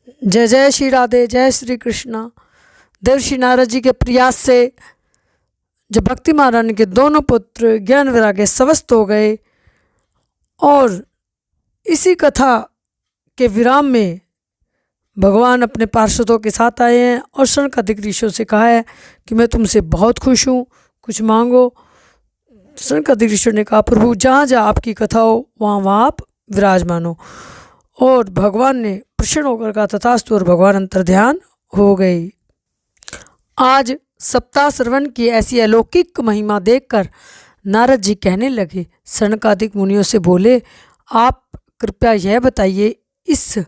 जय जय श्री राधे, जय श्री कृष्णा। देव श्री नारद जी के प्रयास से जब भक्ति महारानी के दोनों पुत्र ज्ञान वैराग्य स्वस्थ हो गए और इसी कथा के विराम में भगवान अपने पार्षदों के साथ आए हैं और शनकादिक ऋषियों से कहा है कि मैं तुमसे बहुत खुश हूँ, कुछ मांगो। शनकादिक ऋषियों ने कहा प्रभु जहाँ जहाँ आपकी कथा हो वहाँ वहाँ आप विराजमान हो। और भगवान ने प्रसन्न होकर कहा तथास्तु और भगवान अंतर्ध्यान हो गई। आज सप्ताह श्रवण की ऐसी अलौकिक महिमा देखकर नारद जी कहने लगे, शनकादिक मुनियों से बोले, आप कृपया यह बताइए इस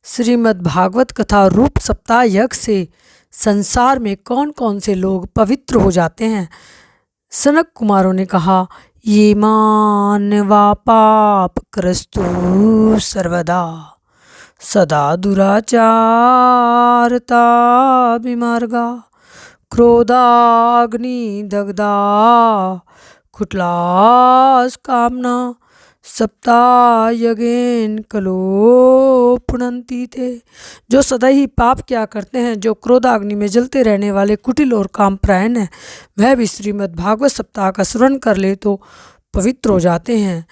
श्रीमद् भागवत कथा रूप सप्ताह यज्ञ से संसार में कौन कौन से लोग पवित्र हो जाते हैं। सनक कुमारों ने कहा, ये मानवा पाप क्रस्तु सर्वदा सदा दुराचारता विमार्गा क्रोधाग्नि दग्धा कुटलास कामना सप्ताह यज्ञेन कलो पुनंती थे। जो सदा ही पाप क्या करते हैं, जो क्रोधाग्नि में जलते रहने वाले कुटिल और कामपरायण हैं, वह भी श्रीमद् भागवत सप्ताह का श्रवण कर ले तो पवित्र हो जाते हैं।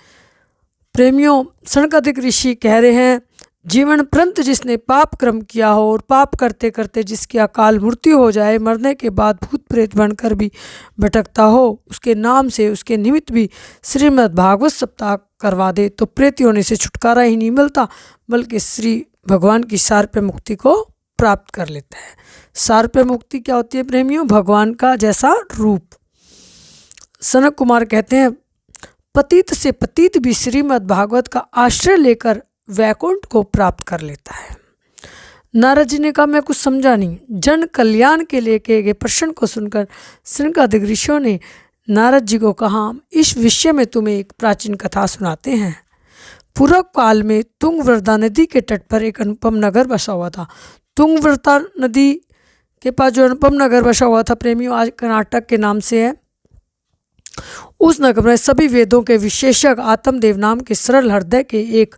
प्रेमियों, शनकादिक ऋषि कह रहे हैं, जीवन पर्यंत जिसने पाप कर्म किया हो और पाप करते करते जिसकी अकाल मृत्यु हो जाए, मरने के बाद भूत प्रेत बनकर भी भटकता हो, उसके नाम से उसके निमित्त भी श्रीमद् भागवत सप्ताह करवा दे तो प्रेत होने से छुटकारा ही नहीं मिलता बल्कि श्री भगवान की सार्प्य मुक्ति को प्राप्त कर लेता है। सार्प्य मुक्ति क्या होती है प्रेमियों? भगवान का जैसा रूप। सनक कुमार कहते हैं, पतित से पतित भी श्रीमद् भागवत का आश्रय लेकर वैकुंठ को प्राप्त कर लेता है। नारद जी ने कहा मैं कुछ समझा नहीं। जन कल्याण के लिए किए गए प्रश्न को सुनकर शनकादिक ऋषियों ने नारद जी को कहा, इस विषय में तुम्हें एक प्राचीन कथा सुनाते हैं। पूर्व काल में तुंगव्रता नदी के तट पर एक अनुपम नगर बसा हुआ था। तुंगव्रता नदी के पास जो अनुपम नगर बसा हुआ था प्रेमियों, आज कर्नाटक के नाम से है। उस नगर में सभी वेदों के विशेषज्ञ आत्मदेव नाम के सरल हृदय के एक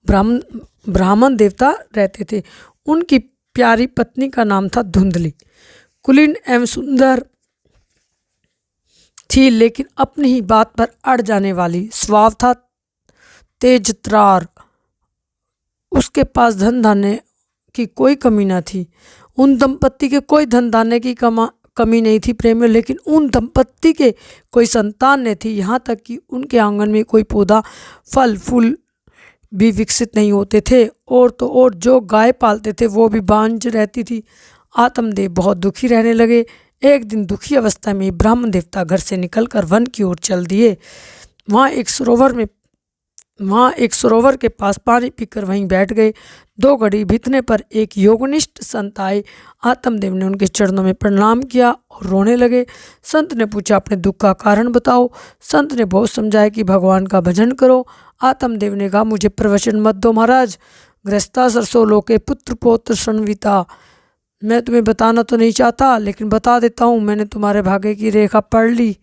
ब्राह्मण देवता रहते थे। उनकी प्यारी पत्नी का नाम था धुंधली। कुलीन एवं सुंदर थी, लेकिन अपनी ही बात पर अड़ जाने वाली स्वभाव था। तेज तरार, उसके पास धन धान्य की कोई कमी न थी। उन दंपत्ति के कोई धन धान्य की कमी नहीं थी प्रेमियों, लेकिन उन दंपत्ति के कोई संतान नहीं थी। यहाँ तक कि उनके आंगन में कोई पौधा फल फूल भी विकसित नहीं होते थे। और तो और जो गाय पालते थे वो भी बांझ रहती थी। आत्मदेव बहुत दुखी रहने लगे। एक दिन दुखी अवस्था में ब्राह्मण देवता घर से निकलकर वन की ओर चल दिए। वहाँ एक सरोवर के पास पानी पीकर वहीं बैठ गए। 2 घड़ी बीतने पर एक योगनिष्ठ संत आए। आत्मदेव ने उनके चरणों में प्रणाम किया और रोने लगे। संत ने पूछा, अपने दुख का कारण बताओ। संत ने बहुत समझाया कि भगवान का भजन करो। आत्मदेव ने कहा, मुझे प्रवचन मत दो महाराज। गृहस्था सरसो लोके पुत्र पौत्र संविता। मैं तुम्हें बताना तो नहीं चाहता, लेकिन बता देता हूँ, मैंने तुम्हारे भाग्य की रेखा पढ़ ली।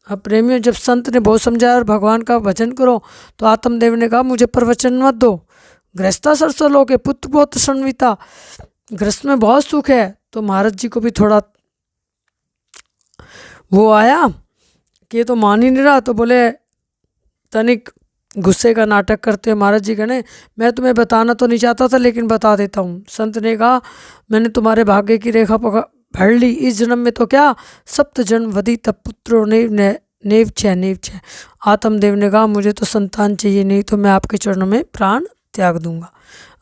अब प्रेमियों, जब संत ने बहुत समझाया और भगवान का भजन करो तो आत्मदेव ने कहा, मुझे प्रवचन मत दो। गृहस्था सरसो लोके पुत्र पौत्र संविता, गृहस्थ में बहुत सुख है। तो महाराज जी को भी थोड़ा वो आया कि ये तो मान ही नहीं रहा, तो बोले तनिक गुस्से का नाटक करते हुए महाराज जी कहने, मैं तुम्हें बताना तो नहीं चाहता था, लेकिन बता देता हूँ। संत ने कहा, मैंने तुम्हारे भाग्य की रेखा पढ़ ली। इस जन्म में तो क्या, सप्त जन्म वधी तब पुत्रो नेव छः। आत्मदेव ने कहा, मुझे तो संतान चाहिए, नहीं तो मैं आपके चरणों में प्राण त्याग दूंगा।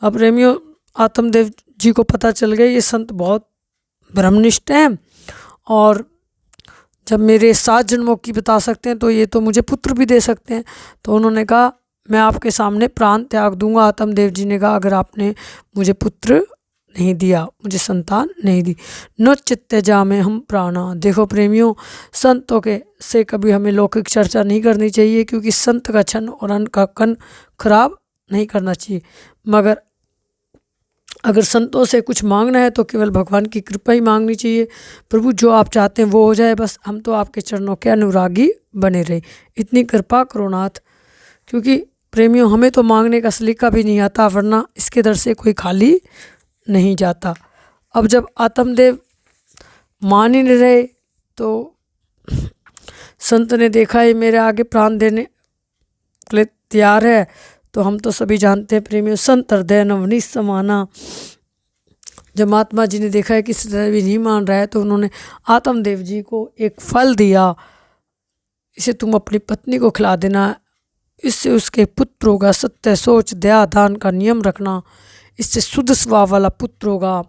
अब प्रेमियों, आत्मदेव जी को पता चल गया ये संत बहुत ब्रह्मनिष्ठ हैं और जब मेरे 7 जन्मों की बता सकते हैं तो ये तो मुझे पुत्र भी दे सकते हैं। तो उन्होंने कहा, मैं आपके सामने प्राण त्याग दूंगा। आत्मदेव जी ने कहा, अगर आपने मुझे पुत्र नहीं दिया, मुझे संतान नहीं दी, नो चित्ते जा में हम प्राणा। देखो प्रेमियों, संतों के से कभी हमें लौकिक चर्चा नहीं करनी चाहिए, क्योंकि संत का छन और अन्न का कण खराब नहीं करना चाहिए। मगर अगर संतों से कुछ मांगना है तो केवल भगवान की कृपा ही मांगनी चाहिए। प्रभु जो आप चाहते हैं वो हो जाए, बस हम तो आपके चरणों के अनुरागी बने रहे, इतनी कृपा करो नाथ। क्योंकि प्रेमियों, हमें तो मांगने का सलीका भी नहीं आता, वरना इसके दर से कोई खाली नहीं जाता। अब जब आत्मदेव मान ही नहीं रहे तो संत ने देखा ये मेरे आगे प्राण देने के लिए तैयार है, तो हम तो सभी जानते हैं प्रेमियों, संत हृदय नवनीत समाना। जब महात्मा जी ने देखा है कि इस तरह भी नहीं मान रहा है, तो उन्होंने आत्मदेव जी को एक फल दिया, इसे तुम अपनी पत्नी को खिला देना, इससे उसके पुत्र होगा, सत्य सोच दया दान का नियम रखना, इससे शुद्ध स्वभाव वाला पुत्र होगा।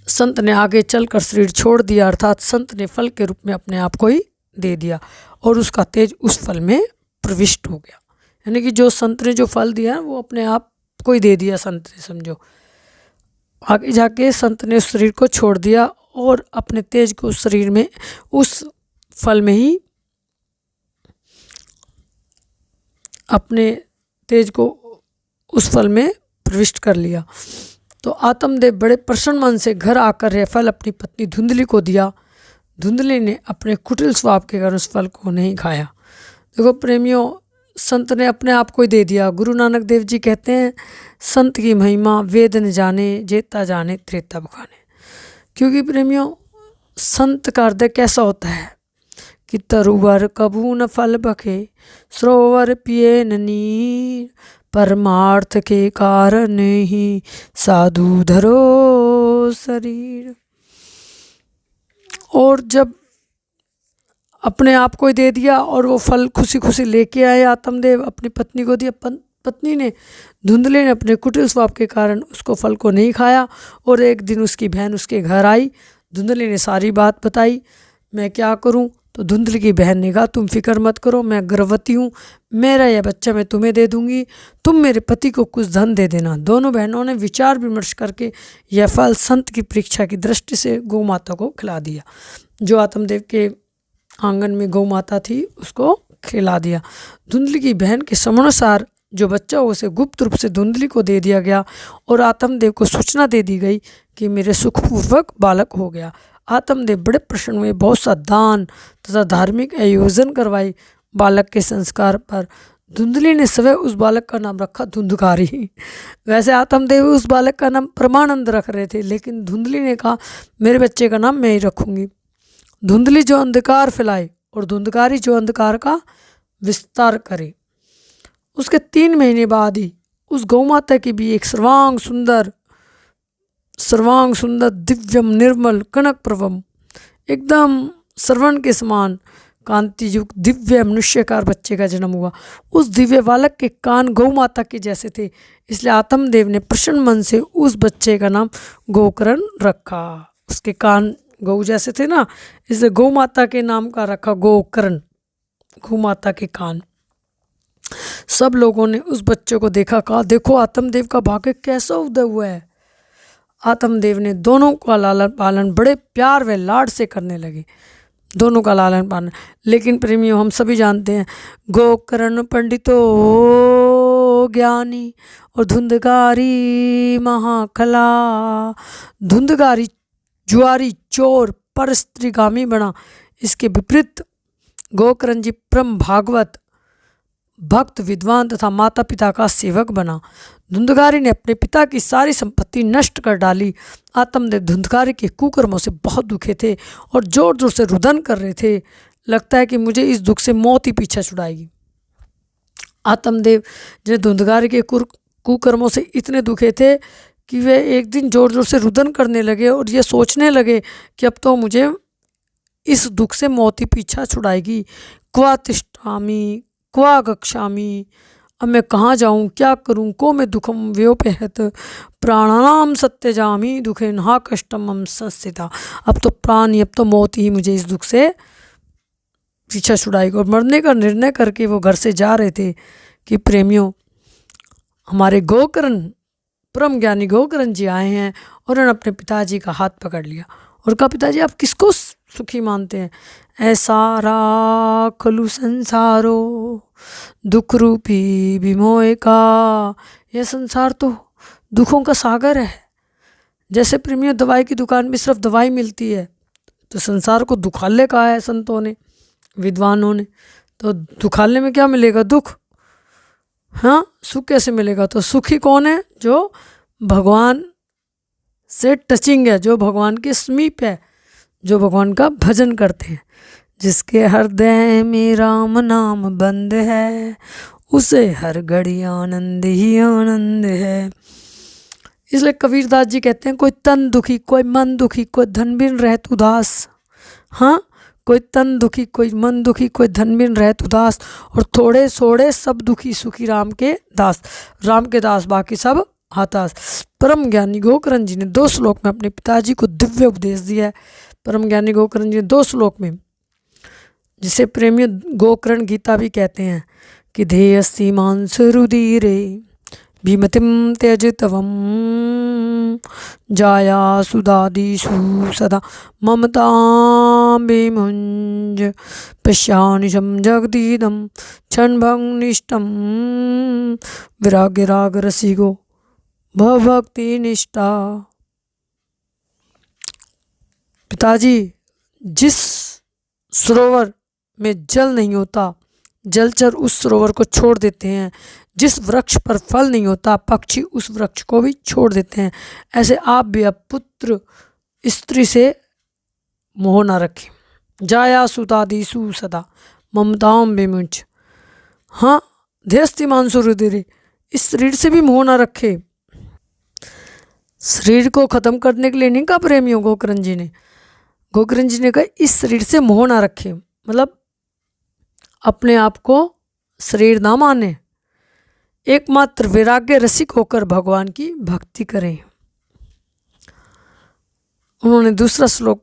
संत ने आगे चलकर शरीर छोड़ दिया, अर्थात संत ने फल के रूप में अपने आप को ही दे दिया और उसका तेज उस फल में प्रविष्ट हो गया। यानी कि जो संत ने जो फल दिया वो अपने आप को ही दे दिया संत ने, समझो। आगे जाके संत ने उस शरीर को छोड़ दिया और अपने तेज को उस शरीर में, उस फल में ही, अपने तेज को उस फल में प्रविष्ट कर लिया। तो आत्मदेव बड़े प्रसन्न मन से घर आकर यह फल अपनी पत्नी धुंधली को दिया। धुंधली ने अपने कुटिल स्वभाव के कारण उस फल को नहीं खाया। देखो प्रेमियों, संत ने अपने आप को ही दे दिया। गुरु नानक देव जी कहते हैं, संत की महिमा वेद न जाने, जेता जाने त्रेता बखाने। क्योंकि प्रेमियों, संत का हृदय कैसा होता है कि तरुवर कबू न फल बखे, सरोवर पिए न नीर, परमार्थ के कारण ही साधु धरो शरीर। और जब अपने आप को ही दे दिया और वो फल खुशी खुशी लेके आए आत्मदेव, अपनी पत्नी को दिया। पत्नी ने, धुंधली ने अपने कुटिल स्वभाव के कारण उसको फल को नहीं खाया। और एक दिन उसकी बहन उसके घर आई, धुंधली ने सारी बात बताई, मैं क्या करूं? तो धुंधली की बहन ने कहा, तुम फिक्र मत करो, मैं गर्भवती हूँ, मेरा यह बच्चा मैं तुम्हें दे दूंगी, तुम मेरे पति को कुछ धन दे देना। दोनों बहनों ने विचार विमर्श करके यह फल संत की परीक्षा की दृष्टि से गौ माता को खिला दिया। जो आत्मदेव के आंगन में गौ माता थी उसको खिला दिया। धुंधली की बहन के समणानुसार जो बच्चा हो उसे गुप्त रूप से धुंधली को दे दिया गया और आत्मदेव को सूचना दे दी गई कि मेरे सुखपूर्वक बालक हो गया। आत्मदेव बड़े प्रसन्न हुए, बहुत सा दान तथा धार्मिक आयोजन करवाई बालक के संस्कार पर। धुंधली ने स्वयं उस बालक का नाम रखा धुंधकारी। वैसे आत्मदेव उस बालक का नाम परमानंद रख रहे थे, लेकिन धुंधली ने कहा मेरे बच्चे का नाम मैं ही रखूंगी। धुंधली जो अंधकार फैलाए और धुंधकारी जो अंधकार का विस्तार करे। उसके 3 महीने बाद ही उस गौ माता की भी एक सर्वांग सुंदर दिव्यम निर्मल कनक प्रभम, एकदम श्रवण के समान कांति युक्त दिव्य मनुष्यकार बच्चे का जन्म हुआ। उस दिव्य बालक के कान गौ माता के जैसे थे, इसलिए आत्मदेव ने प्रसन्न मन से उस बच्चे का नाम गोकर्ण रखा। उसके कान गौ जैसे थे ना, इसलिए गौ माता के नाम का रखा गोकर्ण, गौ माता के कान। सब लोगों ने उस बच्चे को देखा, कहा देखो आत्मदेव का भाग्य कैसा उदय हुआ है। आत्मदेव ने दोनों का लालन पालन बड़े प्यार व लाड से करने लगे, दोनों का लालन पालन। लेकिन प्रेमियों, हम सभी जानते हैं गोकर्ण पंडितो ज्ञानी और धुंधकारी महाकला। धुंधकारी जुआरी चोर पर स्त्रीगामी बना, इसके विपरीत गोकर्ण जी परम भागवत भक्त विद्वान तथा माता पिता का सेवक बना। धुंधकारी ने अपने पिता की सारी संपत्ति नष्ट कर डाली। आत्मदेव धुंधकारी के कुकर्मों से बहुत दुखे थे और जोर जोर से रुदन कर रहे थे। लगता है कि मुझे इस दुख से मौत ही पीछा छुड़ाएगी। आत्मदेव जो धुंधकारी के कुकर्मों से इतने दुखे थे कि वे एक दिन जोर जोर से रुदन करने लगे और ये सोचने लगे कि अब तो मुझे इस दुख से मौत ही पीछा छुड़ाएगी। क्वा तिष्ठामि क्वा गच्छामि, अब मैं कहाँ जाऊँ, क्या करूँ। को मैं दुखम व्योपहत प्राणानाम सत्यजामि दुखे नहा कष्टम संस्थिता। अब तो प्राण, अब तो मौत ही मुझे इस दुख से पीछा छुड़ाएगी। और मरने का निर्णय करके वो घर से जा रहे थे कि प्रेमियों, हमारे गोकर्ण परम ज्ञानी गोकर्ण जी आए हैं। और उन्होंने अपने पिताजी का हाथ पकड़ लिया और कहा पिताजी आप किसको सुखी मानते हैं? ऐसा खलु संसारो दुख रूपी विमोह का, यह संसार तो दुखों का सागर है। जैसे प्रेमियों दवाई की दुकान में सिर्फ दवाई मिलती है, तो संसार को दुखालय कहा है संतों ने, विद्वानों ने। तो दुखालने में क्या मिलेगा? दुख। हाँ, सुख कैसे मिलेगा? तो सुखी कौन है? जो भगवान से टचिंग है, जो भगवान के समीप है, जो भगवान का भजन करते हैं। जिसके हृदय में राम नाम बंद है, उसे हर घड़ी आनंद ही आनंद है। इसलिए कबीरदास जी कहते हैं, कोई तन दुखी, कोई मन दुखी, कोई धन बिन रहत उदास। हाँ, कोई तन दुखी, कोई मन दुखी, कोई धन बिन रहत उदास, और थोड़े सोड़े सब दुखी, सुखी राम के दास। राम के दास बाकी सब हताश। परम ज्ञानी गोकर्ण जी ने 2 श्लोक में अपने पिताजी को दिव्य उपदेश दिया है। परम ज्ञानी गोकर्ण जी ने 2 श्लोक में, जिसे प्रेमी गोकर्ण गीता भी कहते हैं, कि धेयस्ति मांस रुधिरे भीमतिम त्यजितवम जाया सुदादिषु सदा ममतां विमुञ्ज पश्यानिशं जगदीदं क्षणभङ्निष्ठं विराग्यरागरसिको भक्ति निष्ठा। पिताजी, जिस सरोवर में जल नहीं होता, जलचर उस सरोवर को छोड़ देते हैं। जिस वृक्ष पर फल नहीं होता, पक्षी उस वृक्ष को भी छोड़ देते हैं। ऐसे आप भी अब पुत्र स्त्री से मोह न रखें। जाया सुतादिषु सदा ममताओं विमुच। हाँ, धेयस्ति मांसो रुधिरे, इस शरीर से भी मोह न रखे। शरीर को खत्म करने के लिए नहीं कहा प्रेमियों गोकर्ण जी ने। गोकर्ण जी ने कहा इस शरीर से मोह ना रखे, मतलब अपने आप को शरीर ना माने, एकमात्र वैराग्य रसिक होकर भगवान की भक्ति करें। उन्होंने दूसरा श्लोक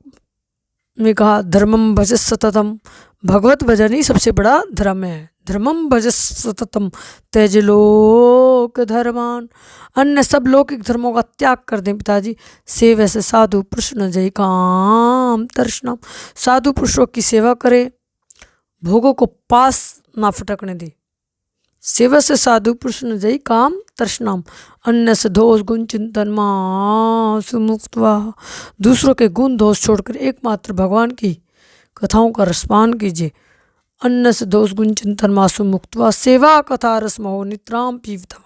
में कहा, धर्मम भजस सततम, भगवत भजन ही सबसे बड़ा धर्म है। धर्मम भजस सततम त्यज लोक धर्मान, अन्य सब लौकिक धर्मों का त्याग कर दें पिताजी। से वैसे साधु पुरुष न जय काम तर्षणम, साधु पुरुषों की सेवा करे, भोगों को पास ना फटकने दे। सेवा से साधु पुरुष न जय काम तर्षणम, अन्य से दोष गुण चिंतन मां सुमुक्त्वा, दूसरों के गुण दोष छोड़कर एकमात्र भगवान की कथाओं का रसपान कीजिए। अन्न से दोष गुण चिंतन मासु मुक्तवा सेवा कथा रसमहो नित्राम पीवतम,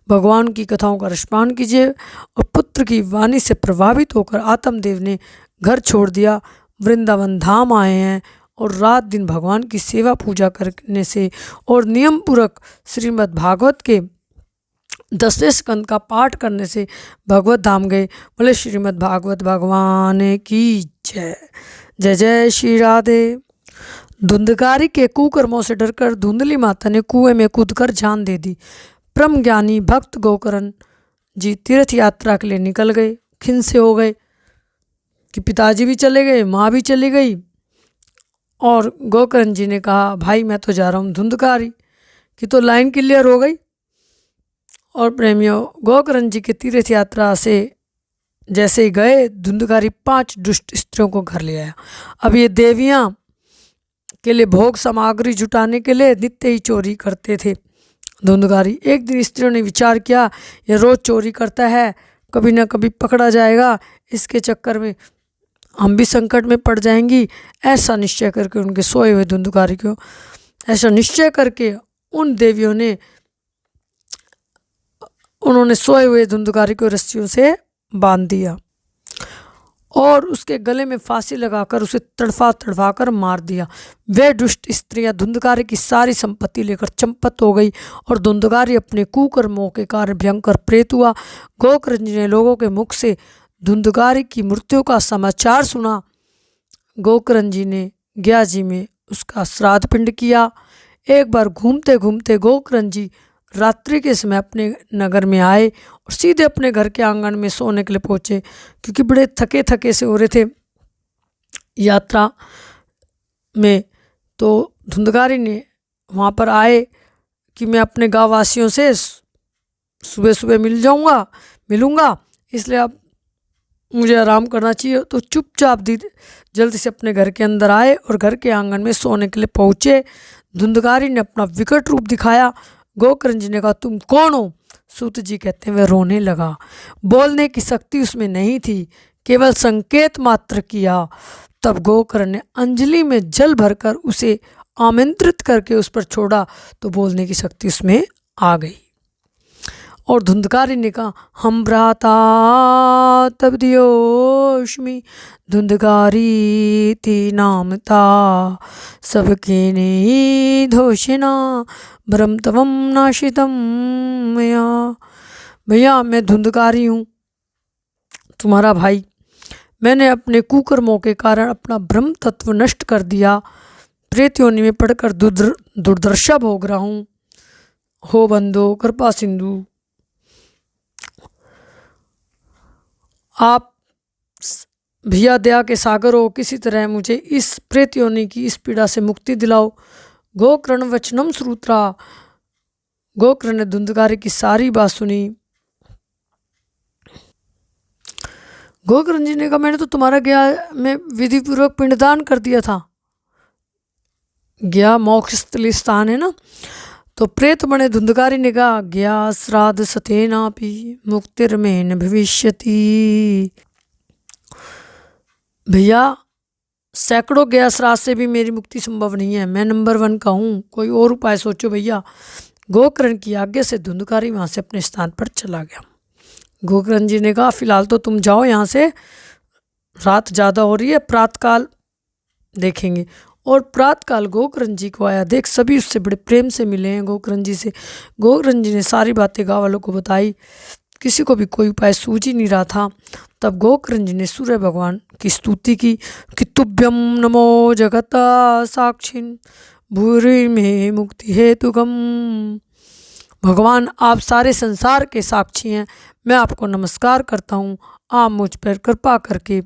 भगवान की कथाओं का रसपान कीजिए। और पुत्र की वाणी से प्रभावित होकर आत्मदेव ने घर छोड़ दिया, वृंदावन धाम आए हैं, और रात दिन भगवान की सेवा पूजा करने से और नियम पूर्वक श्रीमद् भागवत के 10वें स्कंद का पाठ करने से भगवत धाम गए। बोले श्रीमद् भागवत भगवान की जय। जय जय श्री राधे। धुंधकारी के कुकर्मों से डरकर धुंधली माता ने कुएं में कूदकर जान दे दी। परम ज्ञानी भक्त गोकर्ण जी तीर्थ यात्रा के लिए निकल गए। खिन से हो गए कि पिताजी भी चले गए, माँ भी चली गई, और गोकर्ण जी ने कहा भाई मैं तो जा रहा हूँ। धुंधकारी की तो लाइन क्लियर हो गई। और प्रेमियों, गोकर्ण जी के तीर्थ यात्रा से जैसे ही गए, धुंधकारी 5 दुष्ट स्त्रियों को घर ले आया। अब ये देवियाँ के लिए भोग सामग्री जुटाने के लिए नित्य ही चोरी करते थे धुंधकारी। एक दिन स्त्रियों ने विचार किया, ये रोज़ चोरी करता है, कभी ना कभी पकड़ा जाएगा, इसके चक्कर में हम भी संकट में पड़ जाएंगी। ऐसा निश्चय करके उनके सोए हुए धुंधकारी को, ऐसा निश्चय करके उन देवियों ने, उन्होंने सोए हुए धुंधकारी को रस्सियों से बांध दिया और उसके गले में फांसी लगाकर उसे तड़फा तड़फा कर मार दिया। वे दुष्ट स्त्रियां धुंधकारी की सारी संपत्ति लेकर चंपत हो गई और धुंधकारी अपने कुकर्मों के कारण भयंकर प्रेत हुआ। गोकर्ण जी ने लोगों के मुख से धुंधकारी की मृत्यु का समाचार सुना। गोकर्ण जी ने गया जी में उसका श्राद्ध पिंड किया। एक बार घूमते घूमते गोकर्ण जी रात्रि के समय अपने नगर में आए और सीधे अपने घर के आंगन में सोने के लिए पहुँचे, क्योंकि बड़े थके थके से हो रहे थे यात्रा में। तो धुंधकारी ने वहाँ पर आए कि मैं अपने गाँव वासियों से सुबह सुबह मिलूँगा, इसलिए अब मुझे आराम करना चाहिए। तो चुपचाप जल्दी से अपने घर के अंदर आए और घर के आंगन में सोने के लिए पहुँचे। धुंधकारी ने अपना विकट रूप दिखाया। गोकर्ण जी ने कहा तुम कौन हो? सूत जी कहते हैं वह रोने लगा। बोलने की शक्ति उसमें नहीं थी, केवल संकेत मात्र किया। तब गोकर्ण ने अंजलि में जल भरकर उसे आमंत्रित करके उस पर छोड़ा तो बोलने की शक्ति उसमें आ गई। और धुंधकारी ने कहा, हम भ्राता तब दियोश्मी धुंधकारी ती नामता सबके ने धोषिना भ्रम तवम नाशितम मया। भैया मैं धुंधकारी हूँ, तुम्हारा भाई। मैंने अपने कुकर्मों के कारण अपना ब्रह्म तत्व नष्ट कर दिया। प्रेत योनि में पड़कर दुर्दशा भोग रहा हूँ। हो बंदो कृपा सिंधु, आप भैया दया के सागर हो, किसी तरह मुझे इस प्रेत योनि की इस पीड़ा से मुक्ति दिलाओ। गोकर्ण वचनम श्रुत्रा, गोकर्ण ने धुंधकारी की सारी बात सुनी। गोकर्ण जी ने कहा, मैंने तो तुम्हारा गया में विधि पूर्वक पिंडदान कर दिया था। गया मोक्ष स्थली स्थान है ना। तो प्रेत बने धुंधकारी ने कहा, गया श्राद्ध सतेनापि मुक्तिर्मे न भविष्यति। भैया सैकड़ों गया श्राद्ध से भी मेरी मुक्ति संभव नहीं है, मैं नंबर 1 का हूँ, कोई और उपाय सोचो भैया। गोकर्ण की आज्ञा से धुंधकारी वहाँ से अपने स्थान पर चला गया। गोकर्ण जी ने कहा, फिलहाल तो तुम जाओ यहाँ से, रात ज़्यादा हो रही है, प्रातःकाल देखेंगे। और प्रातःकाल गोकर्ण जी को आया देख सभी उससे बड़े प्रेम से मिले हैं गोकर्ण जी से। गोकर्ण जी ने सारी बातें गाँव वालों को बताई, किसी को भी कोई उपाय सूझ ही नहीं रहा था। तब गोकर्ण जी ने सूर्य भगवान की स्तुति की कि तुभ्यम नमो जगता साक्षिन भूरि में मुक्ति हेतुकम। भगवान आप सारे संसार के साक्षी हैं, मैं आपको नमस्कार करता हूँ, आप मुझ पर कृपा करके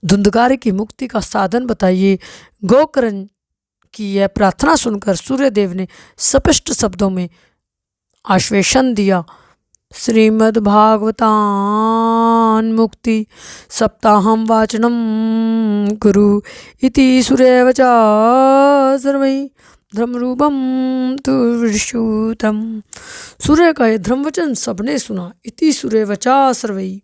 धुंधकारी की मुक्ति का साधन बताइए। गोकर्ण की यह प्रार्थना सुनकर सूर्यदेव ने स्पष्ट शब्दों में आश्वासन दिया। श्रीमद् भागवतान मुक्ति सप्ताहम वाचनम कुरु इति सूर्यवचा सर्वै धर्मरूपम तु विश्रुतम। सूर्य का यह धर्मवचन सबने सुना। इति सूर्यवचा सर्वै,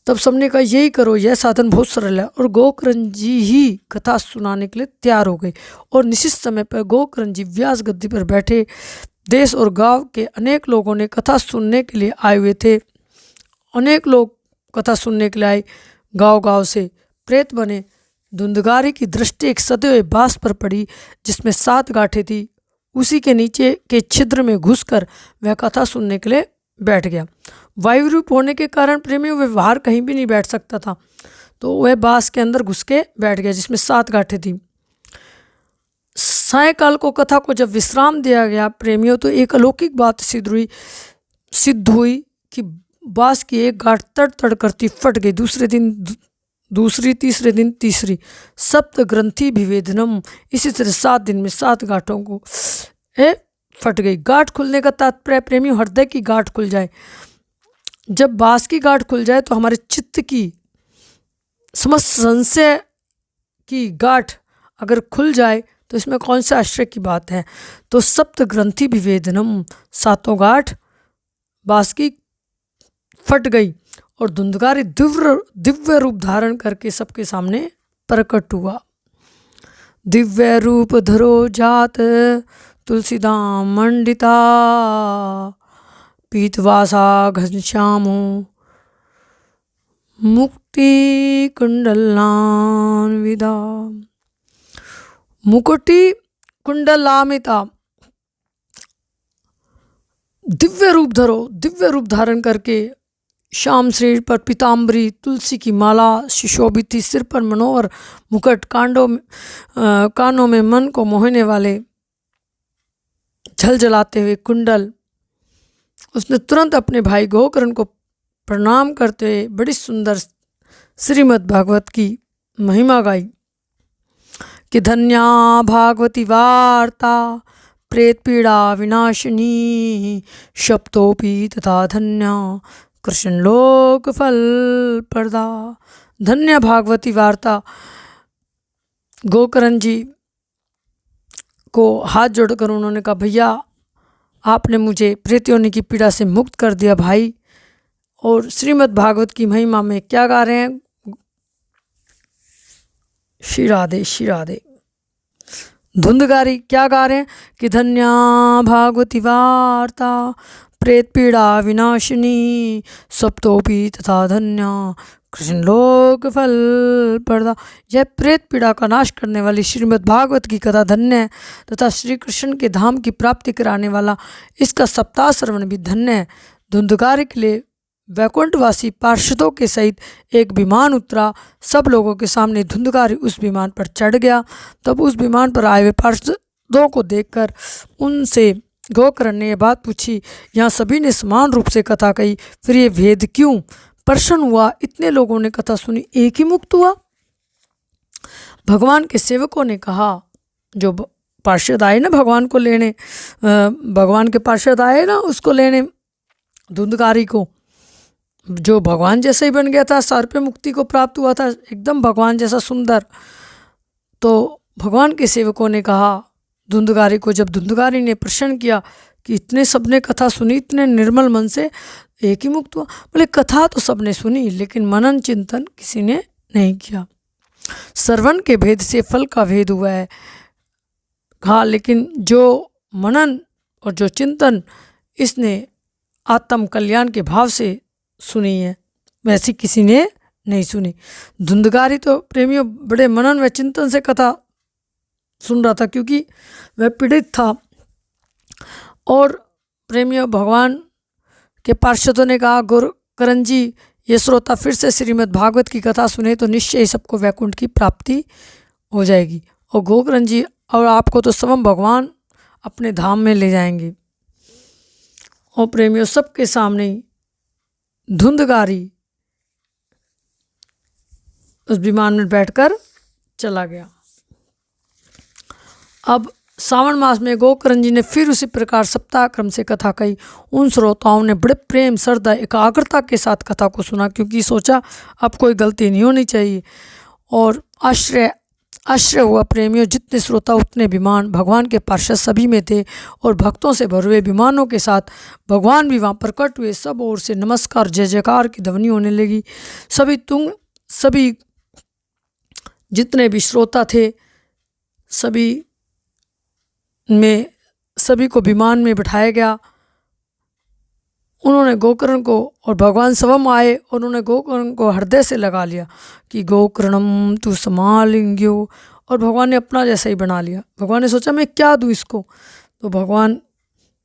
तब सबने कहा यही करो, यह साधन बहुत सरल है। और गोकर्ण जी ही कथा सुनाने के लिए तैयार हो गए। और निश्चित समय पर गोकर्ण जी व्यास गद्दी पर बैठे। देश और गांव के अनेक लोगों ने कथा सुनने के लिए आए हुए थे। अनेक लोग कथा सुनने के लिए आए गांव गांव से। प्रेत बने धुंधकारी की दृष्टि एक सदे हुए बांस पर पड़ी जिसमें 7 गांठें थी। उसी के नीचे के छिद्र में घुसकर वह कथा सुनने के लिए बैठ गया। वायु रूप होने के कारण प्रेमी वह बाहर कहीं भी नहीं बैठ सकता था, तो वह बांस के अंदर घुस के बैठ गया जिसमें 7 गांठें थी। सायकाल को कथा को जब विश्राम दिया गया प्रेमियों, तो एक अलौकिक बात सिद्ध हुई कि बांस की एक गांठ तड़ तड़ करती फट गई। दूसरे दिन दूसरी, तीसरे दिन तीसरी। सप्त ग्रंथि विभेदनम, इसी तरह 7 दिन में 7 गांठों को फट गई। गांठ खुलने का तात्पर्य प्रेमी हृदय की गांठ खुल जाए। जब बांस की गांठ खुल जाए तो हमारे चित्त की समस्त संशय की गांठ अगर खुल जाए तो इसमें कौन सा आश्चर्य की बात है। तो सप्त ग्रंथि विभेदनम, 7 गांठ बांस की फट गई और धुंधकारी दिव्य रूप धारण करके सबके सामने प्रकट हुआ। दिव्य रूप धरो जात तुलसीदाम मंडिता पीतवासा घनश्यामो मुक्ति कुंडलान्विता। मुकुटी कुंडलामिता, दिव्य रूप धरो, दिव्य रूप धारण करके श्याम शरीर पर पीताम्बरी तुलसी की माला सुशोभित थी। सिर पर मनोहर मुकुट, कानों में मन को मोहने वाले झलझलाते हुए कुंडल। उसने तुरंत अपने भाई गोकर्ण को प्रणाम करते हुए बड़ी सुंदर श्रीमद् भागवत की महिमा गाई कि धन्या भागवती वार्ता प्रेत पीड़ा विनाशिनी शब्दोपि तथा धन्या कृष्ण लोक फल प्रदा। धन्य भागवती वार्ता। गोकर्ण जी को हाथ जोड़कर उन्होंने कहा, भैया आपने मुझे प्रेत योनि की पीड़ा से मुक्त कर दिया भाई। और श्रीमद् भागवत की महिमा में क्या गा रहे हैं, श्री राधे श्री राधे। धुंधगारी क्या गा रहे हैं कि धन्या भागवती वार्ता प्रेत पीड़ा विनाशिनी सप्तोपि तथा धन्या कृष्ण लोक फल प्रदा। यह प्रेत पीड़ा का नाश करने वाली श्रीमद् भागवत की कथा धन्य है तथा श्री कृष्ण के धाम की प्राप्ति कराने वाला इसका सप्ताह श्रवण भी धन्य है। धुंधगारी के लिए वैकुंठवासी पार्षदों के सहित एक विमान उतरा। सब लोगों के सामने धुंधगारी उस विमान पर चढ़ गया। तब उस विमान पर आए हुए पार्षदों को देखकर उनसे गोकर्ण ने यह बात पूछी। यहाँ सभी ने समान रूप से कथा कही, फिर ये भेद क्यों? प्रश्न हुआ, इतने लोगों ने कथा सुनी, एक ही मुक्त हुआ? भगवान के सेवकों ने कहा, जो पार्षद आए ना भगवान को लेने, भगवान के पार्षद आए ना उसको लेने धुंधगारी को, जो भगवान जैसा ही बन गया था, सर पे मुक्ति को प्राप्त हुआ था, एकदम भगवान जैसा सुंदर। तो भगवान के सेवकों ने कहा धुंधगारी को, जब धुंधगारी ने प्रश्न किया कि इतने सबने कथा सुनी, इतने निर्मल मन से एक ही मुक्त हुआ? बोले कथा तो सबने सुनी लेकिन मनन चिंतन किसी ने नहीं किया। श्रवण के भेद से फल का भेद हुआ है। हाँ, लेकिन जो मनन और जो चिंतन इसने आत्म कल्याण के भाव से सुनी है, वैसी किसी ने नहीं सुनी। धुंधगारी तो प्रेमियों बड़े मनन व चिंतन से कथा सुन रहा था, क्योंकि वह पीड़ित था। और प्रेमियों भगवान के पार्षदों ने कहा, गोकर्ण जी ये श्रोता फिर से श्रीमद् भागवत की कथा सुने तो निश्चय ही सबको वैकुंठ की प्राप्ति हो जाएगी, और गोकर्ण जी और आपको तो स्वयं भगवान अपने धाम में ले जाएंगे। और प्रेमियों सबके सामने धुंधगारी उस विमान में बैठकर चला गया। अब सावन मास में गोकर्ण जी ने फिर उसी प्रकार सप्ताह क्रम से कथा कही। उन श्रोताओं ने बड़े प्रेम श्रद्धा एकाग्रता के साथ कथा को सुना, क्योंकि सोचा अब कोई गलती नहीं होनी चाहिए। और आश्चर्य हुआ प्रेमियों, जितने श्रोता उतने विमान, भगवान के पार्षद सभी में थे और भक्तों से भरे हुए विमानों के साथ भगवान भी वहाँ प्रकट हुए। सब ओर से नमस्कार जय जयकार की ध्वनि होने लगी। सभी जितने भी श्रोता थे सभी को विमान में बिठाया गया। उन्होंने गोकर्ण को, और भगवान स्वयं आए और उन्होंने गोकर्ण को हृदय से लगा लिया कि गोकर्णम तू समालिंग्यो, और भगवान ने अपना जैसा ही बना लिया। भगवान ने सोचा मैं क्या दूँ इसको, तो भगवान,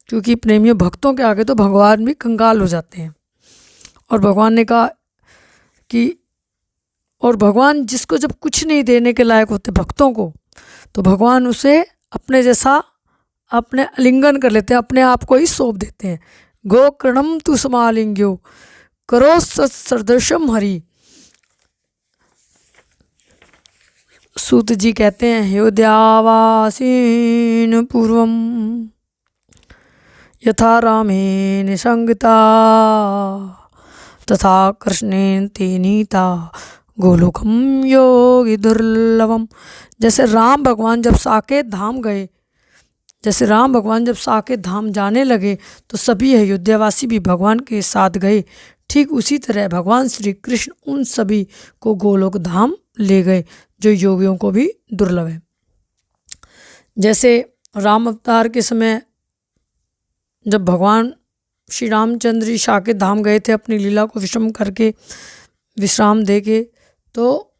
क्योंकि प्रेमियों भक्तों के आगे तो भगवान भी कंगाल हो जाते हैं, और भगवान ने कहा कि, और भगवान जिसको जब कुछ नहीं देने के लायक होते भक्तों को, तो भगवान उसे अपने जैसा अपने आलिंगन कर लेते हैं, अपने आप को ही सौंप देते हैं। गोकर्णम तु समालिंग्यो करो सदृशम हरि। सूत जी कहते हैं, अयोध्यावासीन पूर्वम यथा रामेन संगता तथा कृष्णेन ते नीता गोलोकम योगी दुर्लभम। जैसे राम भगवान जब साकेत धाम जाने लगे तो सभी अयोध्यावासी भी भगवान के साथ गए। ठीक उसी तरह भगवान श्री कृष्ण उन सभी को गोलोक धाम ले गए, जो योगियों को भी दुर्लभ है। जैसे राम अवतार के समय जब भगवान श्री रामचंद्र जी साकेत धाम गए थे अपनी लीला को विश्राम दे के, तो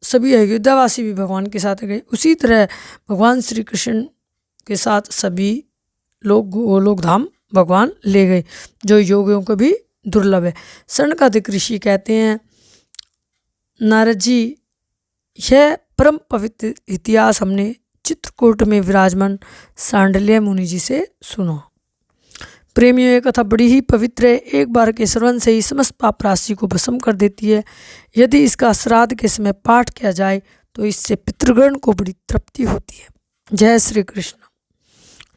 सभी अयोध्यावासी भी भगवान के साथ गए। उसी तरह भगवान श्री कृष्ण के साथ सभी लोग गोलोक धाम भगवान ले गए, जो योगियों को भी दुर्लभ है। सनकादिक ऋषि कहते हैं, नारद जी यह परम पवित्र इतिहास हमने चित्रकूट में विराजमान सांडल्य मुनि जी से सुना। प्रेमियों ये कथा बड़ी ही पवित्र है, एक बार के श्रवण से ही समस्त पाप राशि को भस्म कर देती है। यदि इसका श्राद्ध के समय पाठ किया जाए तो इससे पितृगण को बड़ी तृप्ति होती है। जय श्री कृष्ण,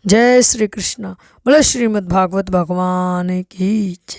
जय श्री कृष्ण। बोले श्रीमद् भागवत भगवान की जय।